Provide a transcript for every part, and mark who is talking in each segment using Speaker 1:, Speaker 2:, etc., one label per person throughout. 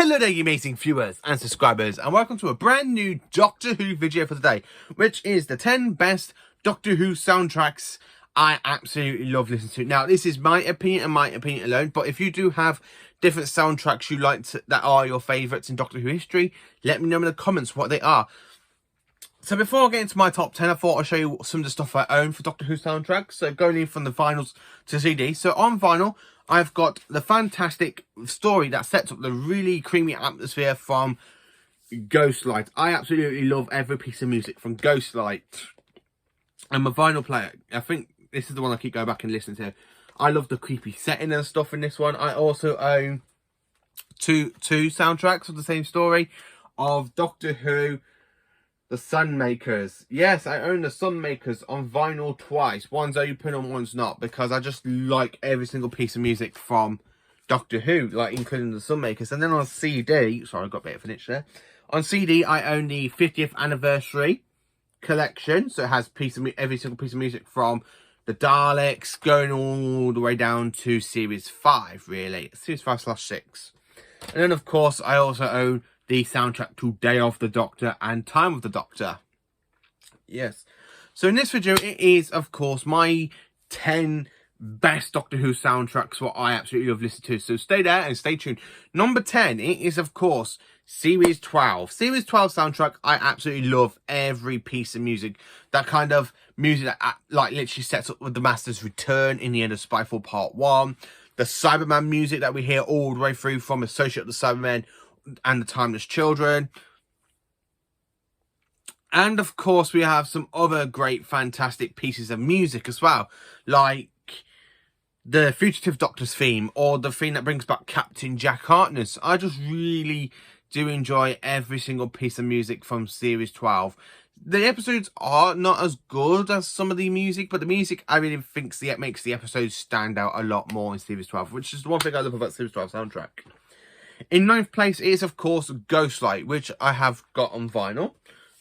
Speaker 1: Hello there, you amazing viewers and subscribers, and welcome to a brand new Doctor Who video for today, which is the 10 best Doctor Who soundtracks I absolutely love listening to. Now, this is my opinion and my opinion alone, but if you do have different soundtracks you like that are your favourites in Doctor Who history, let me know in the comments what they are. So before I get into my top 10, I thought I'd show you some of the stuff I own for Doctor Who soundtracks. So going in from the vinyls to CD. So on vinyl, I've got the fantastic story that sets up the really creamy atmosphere from Ghostlight. I absolutely love every piece of music from Ghostlight. And my vinyl player, I think this is the one I keep going back and listening to. I love the creepy setting and stuff in this one. I also own two soundtracks of the same story of Doctor Who, The Sunmakers. Yes, I own The Sunmakers on vinyl twice. One's open and one's not, because I just like every single piece of music from Doctor Who, like including The Sunmakers. And then on CD, sorry, I got a bit of an itch there. On CD, I own the 50th anniversary collection. So it has every single piece of music from the Daleks going all the way down to Series 5, really. Series 5/6. And then, of course, I also own the soundtrack to Day of the Doctor and Time of the Doctor. Yes. So in this video, it is, of course, my 10 best Doctor Who soundtracks, what I absolutely love listening to. So stay there and stay tuned. Number 10, it is, of course, Series 12. Series 12 soundtrack, I absolutely love every piece of music. That kind of music that, like, literally sets up with the Master's return in the end of Spyfall Part 1. The Cyberman music that we hear all the way through from Associate of the Cybermen and the Timeless Children. And of course we have some other great fantastic pieces of music as well, like the Fugitive Doctor's theme, or the theme that brings back Captain Jack Harkness. I just really do enjoy every single piece of music from Series 12. The episodes are not as good as some of the music, but the music I really think makes the episodes stand out a lot more in Series 12, which is the one thing I love about Series 12 soundtrack. In 9th place is, of course, Ghostlight, which I have got on vinyl.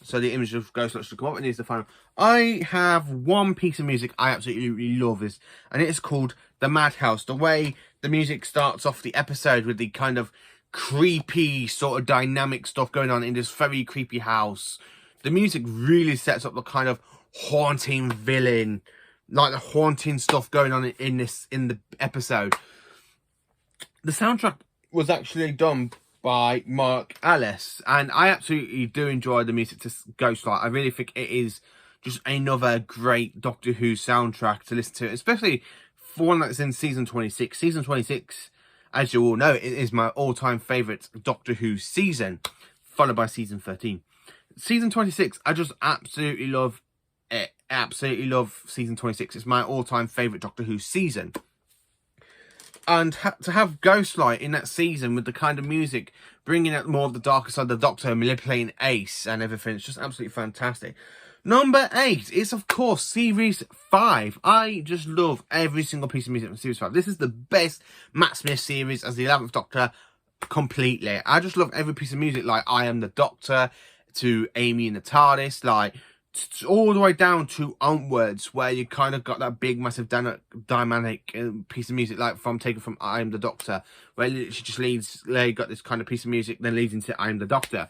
Speaker 1: So the image of Ghostlight should come up, and here's the final. I have one piece of music I absolutely love, and it is called The Madhouse. The way the music starts off the episode with the kind of creepy sort of dynamic stuff going on in this very creepy house. The music really sets up the kind of haunting villain, like the haunting stuff going on in the episode. The soundtrack was actually done by Mark Ellis, and I absolutely do enjoy the music to Ghostlight. I really think it is just another great Doctor Who soundtrack to listen to, especially for one that's in season 26. Season 26, as you all know, it is my all-time favourite Doctor Who season, followed by season 13. Season 26, I just absolutely love it. Absolutely love season 26. It's my all-time favourite Doctor Who season. And to have Ghostlight in that season with the kind of music, bringing out more of the darker side of the Doctor, manipulating Ace and everything, it's just absolutely fantastic. Number 8 is, of course, Series 5. I just love every single piece of music from Series 5. This is the best Matt Smith series as the 11th Doctor, completely. I just love every piece of music, like I Am the Doctor, to Amy in the TARDIS, like all the way down to Onwards, where you kind of got that big massive dynamic piece of music, like taken from I Am the Doctor, where it just leads, they got this kind of piece of music then leads into I Am the Doctor.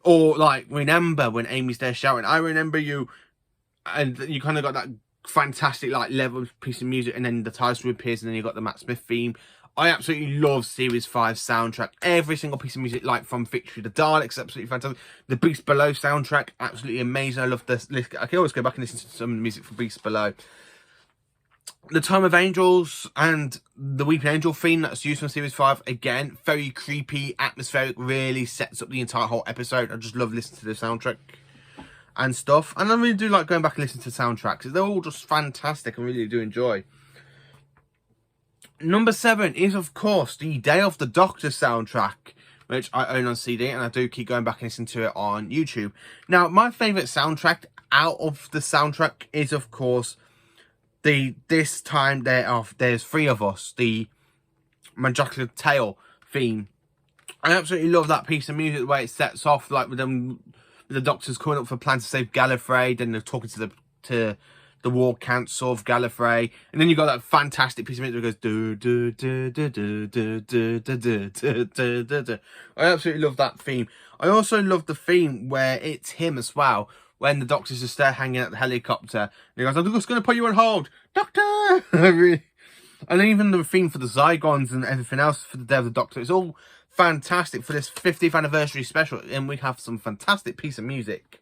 Speaker 1: Or like Remember, when Amy's there shouting I remember you, and you kind of got that fantastic like level piece of music, and then the title appears, and then you got the Matt Smith theme. I absolutely love Series 5 soundtrack. Every single piece of music, like from Victory the Daleks, absolutely fantastic. The Beast Below soundtrack, absolutely amazing. I love this. I can always go back and listen to some of the music from Beast Below. The Time of Angels and the Weeping Angel theme that's used from Series 5, again, very creepy, atmospheric, really sets up the entire whole episode. I just love listening to the soundtrack and stuff. And I really do like going back and listening to soundtracks. They're all just fantastic. I really do enjoy. Number 7 is, of course, the Day of the Doctor soundtrack, which I own on CD, and I do keep going back and listening to it on YouTube. Now, my favourite soundtrack out of the soundtrack is, of course, This Time There's Three of Us, the Mandrake Tale theme. I absolutely love that piece of music, the way it sets off, like with the Doctors calling up for plans to save Gallifrey, then they're talking to the war council of Gallifrey, and then you got that fantastic piece of music that goes do do do do do do do do do do do do. I absolutely love that theme. I also love the theme where it's him as well, when the Doctor's just there hanging at the helicopter, and he goes, "I'm just going to put you on hold, Doctor." And even the theme for the Zygons and everything else for the Day of the Doctor, it's all fantastic for this 50th anniversary special, and we have some fantastic piece of music.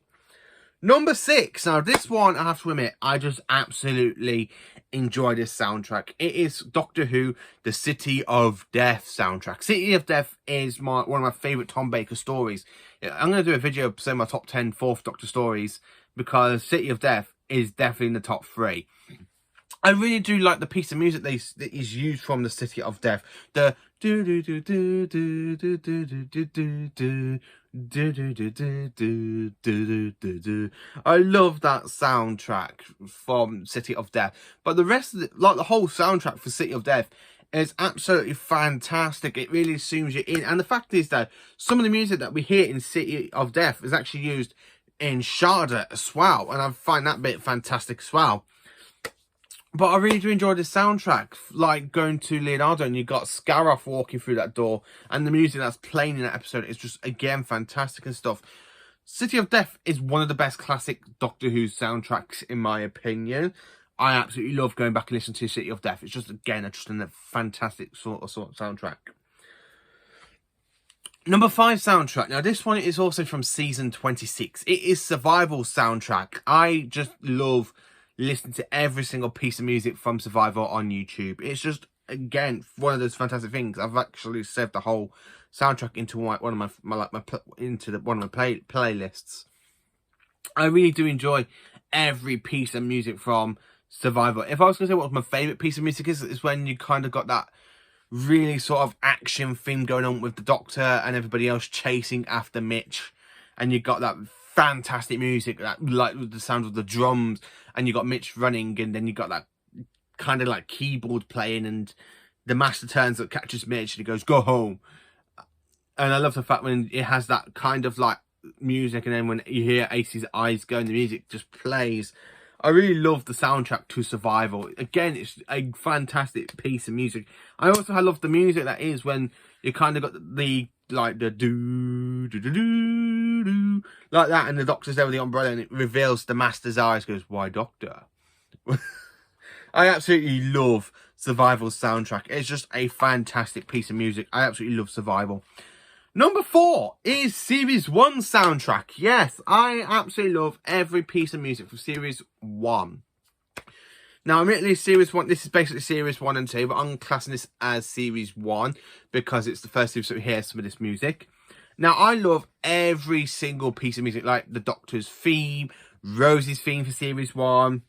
Speaker 1: Number 6. Now, this one, I have to admit, I just absolutely enjoy this soundtrack. It is Doctor Who, the City of Death soundtrack. City of Death is one of my favourite Tom Baker stories. I'm going to do a video of, say, my top 10 Fourth Doctor stories, because City of Death is definitely in the top 3. I really do like the piece of music that is used from the City of Death. The do do do do do do do do do do do do do do do do do do. I love that soundtrack from City of Death. But the rest of it, like the whole soundtrack for City of Death, is absolutely fantastic. It really zooms you in. And the fact is that some of the music that we hear in City of Death is actually used in Sharda as well. And I find that bit fantastic as well. But I really do enjoy the soundtrack, like going to Leonardo and you've got Scaroff walking through that door, and the music that's playing in that episode is just, again, fantastic and stuff. City of Death is one of the best classic Doctor Who soundtracks, in my opinion. I absolutely love going back and listening to City of Death. It's just, again, just a fantastic sort of soundtrack. Number 5 soundtrack. Now, this one is also from season 26. It is Survival soundtrack. I just love listen to every single piece of music from Survivor on YouTube. It's just, again, one of those fantastic things. I've actually saved the whole soundtrack into one of my playlists. I really do enjoy every piece of music from Survivor. If I was going to say what my favourite piece of music is when you kind of got that really sort of action theme going on with the Doctor and everybody else chasing after Mitch, and you got that fantastic music, that like the sound of the drums, and you got Mitch running, and then you got that kind of like keyboard playing, and the Master turns up, catches Mitch, and he goes, "Go home." And I love the fact when it has that kind of like music, and then when you hear Ace's eyes go and the music just plays. I really love the soundtrack to Survival. Again, it's a fantastic piece of music. I also love the music that is when you kind of got the like the do do do do do like that, and the Doctor's there with the umbrella, and it reveals the Master's eyes. Goes, "Why, Doctor?" I absolutely love Survival's soundtrack. It's just a fantastic piece of music. I absolutely love Survival. Number 4 is Series 1 soundtrack. Yes, I absolutely love every piece of music from Series 1. Now, admittedly, Series 1, this is basically Series 1 and 2, but I'm classing this as Series 1 because it's the first series that we hear some of this music. Now, I love every single piece of music, like the Doctor's theme, Rosie's theme for Series 1.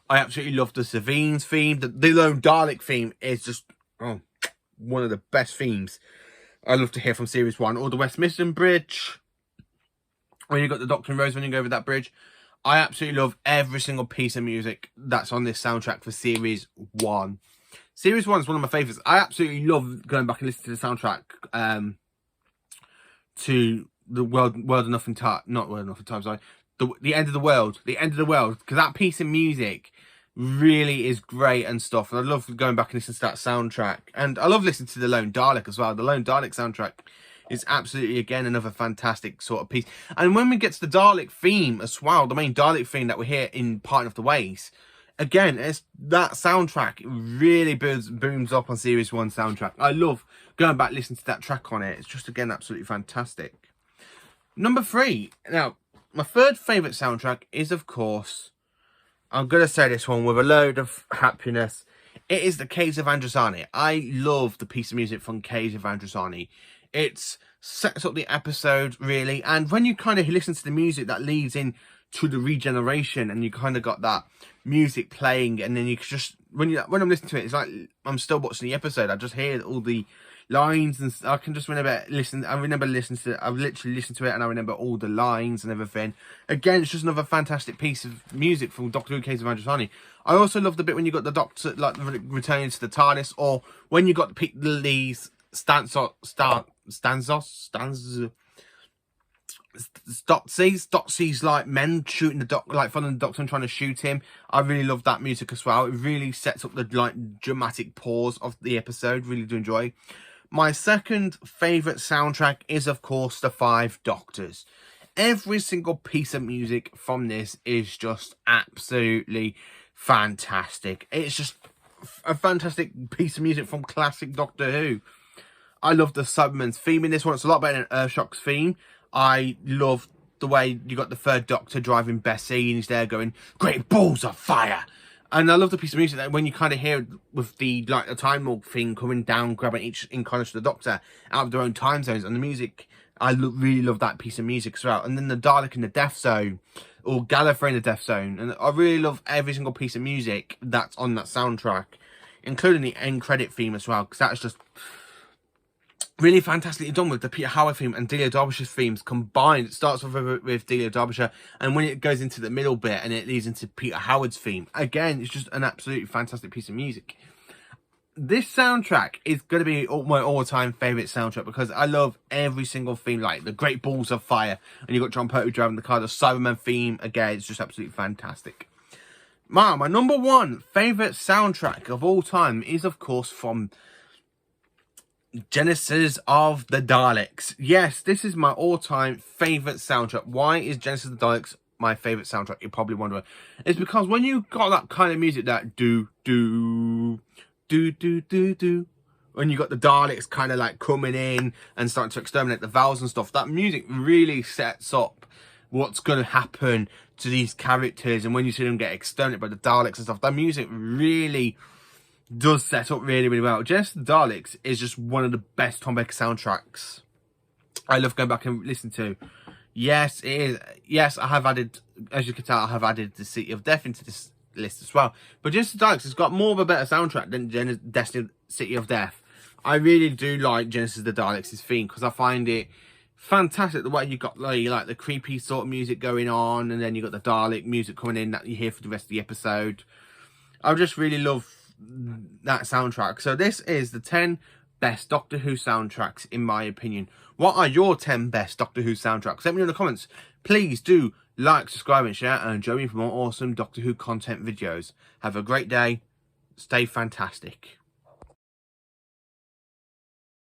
Speaker 1: I absolutely love the Savine's theme. The Lone Dalek theme is just one of the best themes I love to hear from Series 1. Or the Westminster Bridge, when you got the Doctor and Rose running over that bridge. I absolutely love every single piece of music that's on this soundtrack for Series 1. Series 1 is one of my favourites. I absolutely love going back and listening to the soundtrack to the World Enough in Time, not World Enough in Time, sorry. The End of the World. The End of the World. Because that piece of music really is great and stuff. And I love going back and listening to that soundtrack. And I love listening to the Lone Dalek as well. The Lone Dalek soundtrack is absolutely, again, another fantastic sort of piece. And when we get to the Dalek theme as well, the main Dalek theme that we hear in Parting of the Ways, again, it's that soundtrack really booms up on Series 1 soundtrack. I love going back listening to that track on it. It's just, again, absolutely fantastic. Number 3. Now, my third favourite soundtrack is, of course, I'm going to say this one with a load of happiness. It is the Caves of Androzani. I love the piece of music from Caves of Androzani. It sets up the episode, really. And when you kind of listen to the music that leads in to the regeneration, and you kind of got that music playing, and then you just, when I'm listening to it, it's like I'm still watching the episode. I just hear all the lines, and I can just I've literally listened to it, and I remember all the lines and everything. Again, it's just another fantastic piece of music from Doctor Who Caves of Androzani. I also love the bit when you got the Doctor like returning to the TARDIS, or when you got these stanzas Stotsy's like men shooting the like following the Doctor and trying to shoot him. I really love that music as well. It really sets up the like dramatic pause of the episode. Really do enjoy. My second favourite soundtrack is, of course, The Five Doctors. Every single piece of music from this is just absolutely fantastic. It's just a fantastic piece of music from classic Doctor Who. I love the Cybermen's theme in this one. It's a lot better than Earthshock's theme. I love the way you got the third Doctor driving Bessie and he's there going, "Great balls of fire." And I love the piece of music that when you kind of hear with the like the Time Lord thing coming down, grabbing each incarnation of the Doctor out of their own time zones, and the music, I really love that piece of music as well. And then the Dalek in the Death Zone, or Gallifrey in the Death Zone, and I really love every single piece of music that's on that soundtrack, including the end credit theme as well, because that's just really fantastically done with the Peter Howard theme and Delia Derbyshire's themes combined. It starts with Delia Derbyshire, and when it goes into the middle bit and it leads into Peter Howard's theme, again, it's just an absolutely fantastic piece of music. This soundtrack is going to be my all-time favourite soundtrack because I love every single theme, like the Great Balls of Fire, and you've got John Pertwee driving the car, the Cyberman theme, again, it's just absolutely fantastic. My number one favourite soundtrack of all time is, of course, from Genesis of the Daleks. Yes, this is my all-time favourite soundtrack. Why is Genesis of the Daleks my favourite soundtrack? You're probably wondering. It's because when you got that kind of music, that do, when you got the Daleks kind of like coming in and starting to exterminate the vowels and stuff, that music really sets up what's going to happen to these characters. And when you see them get exterminated by the Daleks and stuff, that music really does set up really, really well. Genesis of the Daleks is just one of the best Tom Baker soundtracks I love going back and listen to. Yes, it is. Yes, I have added, as you can tell, I have added the City of Death into this list as well. But Genesis of the Daleks has got more of a better soundtrack than Destiny City of Death. I really do like Genesis of the Daleks' theme because I find it fantastic the way you got like the creepy sort of music going on, and then you got the Dalek music coming in that you hear for the rest of the episode. I just really love that soundtrack. So this is the 10 best Doctor Who soundtracks in my opinion. What are your 10 best Doctor Who soundtracks? Let me know in the comments. Please do like, subscribe and share, and join me for more awesome Doctor Who content videos. Have a great day. Stay fantastic.